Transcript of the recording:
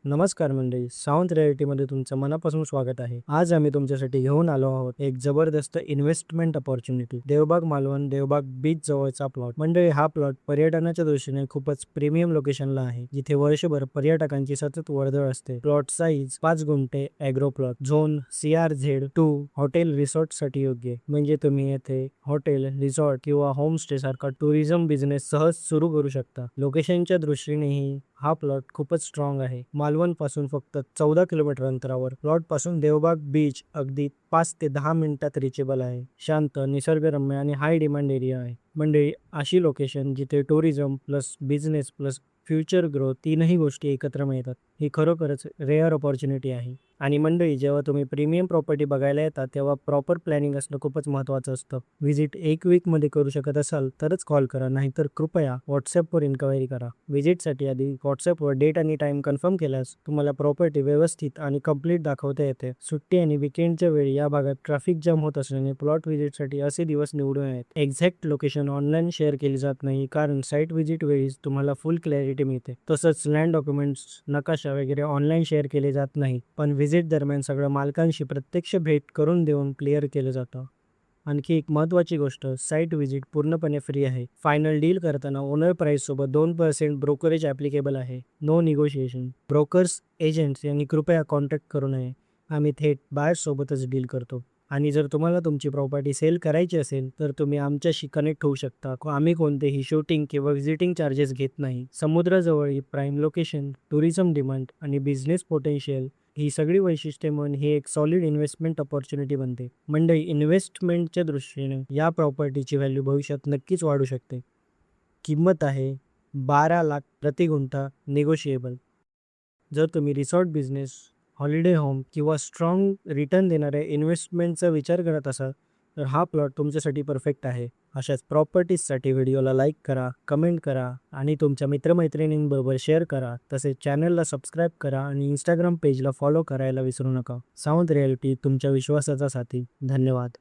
नमस्कार मंडळी, सावंत रियालिटीमध्ये तुमचं मनापासून स्वागत आहे. आज आम्ही तुमच्यासाठी घेऊन आलो आहोत एक जबरदस्त investment opportunity. Devbag Malvan, Devbag beach जवळचा प्लॉट. मंडळी, हा प्लॉट पर्यटनाच्या दृष्टीने खूपच प्रीमियम लोकेशनला आहे, जिथे वर्षभर पर्यटकांची सतत वर्दळ असते. प्लॉट साईज 5 गुंठे agro plot. Zone CRZ2 hotel resort साठी योग्य. म्हणजे तुम्ही येथे हॉटेल, रिसॉर्ट किंवा होमस्टे सारखा टुरिझम बिझनेस सहज सुरू करू शकता. लोकेशनच्या दृष्टीनेही हा प्लॉट खूपच स्ट्रॉंग आहे. मालवण पासून फक्त 14 किलोमीटर अंतरावर. प्लॉट पासून देवबाग बीच अगदी 5 ते 10 मिनिटात रिचेबल आहे. शांत, निसर्गरम्य आणि हाय डिमांड एरिया आहे. म्हणजे अशी लोकेशन जिथे tourism plus business plus future growth तीनही गोष्टी एकत्र मिळतात. ही खरोखरच रेअर अपॉर्च्युनिटी आहे. आणि मंडळी, जेव्हा तुम्ही प्रीमियम प्रॉपर्टी बघायला येता तेव्हा प्रॉपर प्लॅनिंग असणं खूपच महत्त्वाचं असतं. व्हिजिट 1 वीकमध्ये करू शकत असाल तरच कॉल करा, नाहीतर कृपया व्हॉट्सॲपवर इन्क्वायरी करा. व्हिजिटसाठी आधी व्हॉट्सॲपवर डेट आणि टाईम कन्फर्म केल्यास तुम्हाला प्रॉपर्टी व्यवस्थित आणि कंप्लीट दाखवता येते. सुट्टी आणि विकेंडच्या वेळी या भागात ट्रॅफिक जाम होत असल्याने प्लॉट व्हिजिटसाठी असे दिवस निवडून आहेत. एक्झॅक्ट लोकेशन ऑनलाईन शेअर केली जात नाही, कारण साईट व्हिजिट वेळीच तुम्हाला फुल क्लॅरिटी मिळते. तसंच लँड डॉक्युमेंट्स, नकाशा वगैरे ऑनलाईन शेअर केले जात नाही, पण व्हिजिट दरम्यान सगळं मालकांशी प्रत्यक्ष भेट करून देऊन क्लिअर केलं जातं. आणखी एक महत्त्वाची गोष्ट, साईट व्हिजिट पूर्णपणे फ्री आहे. फायनल डील करताना ओनर प्राइस सोबत 2% ब्रोकरेज ॲप्लिकेबल आहे. No negotiation. ब्रोकर्स, एजंट्स यांनी कृपया कॉन्टॅक्ट करू नये. आम्ही थेट बायर्स सोबतच डील करतो. आणि जर तुम्हाला तुमची प्रॉपर्टी सेल करायची असेल तर तुम्ही आमच्याशी कनेक्ट होऊ शकता. आम्ही कोणतेही शूटिंग किंवा व्हिजिटिंग चार्जेस घेत नाही. समुद्राजवळ प्राईम लोकेशन, टुरिझम डिमांड आणि बिझनेस पोटेन्शियल ही सगळी वैशिष्ट्ये म्हणून ही एक सॉलिड इन्व्हेस्टमेंट अपॉर्च्युनिटी बनते. मंडळी, इन्व्हेस्टमेंटच्या दृष्टीने या प्रॉपर्टीची व्हॅल्यू भविष्यात नक्कीच वाढू शकते. किंमत आहे 12 लाख प्रति गुंठा, निगोशिएबल. जर तुम्ही रिसॉर्ट बिझनेस, हॉलिडे होम किंवा स्ट्रॉंग रिटर्न देणाऱ्या इन्व्हेस्टमेंटचा विचार करत असाल तर हा प्लॉट तुमच्यासाठी परफेक्ट आहे. अशाच प्रॉपर्टीजसाठी व्हिडिओला लाईक करा, कमेंट करा आणि तुमच्या मित्रमैत्रिणींबरोबर शेअर करा. तसेच चॅनलला सबस्क्राईब करा आणि इंस्टाग्राम पेजला फॉलो करायला विसरू नका. सावंत रियालिटी, तुमच्या विश्वासाचा साथी. धन्यवाद.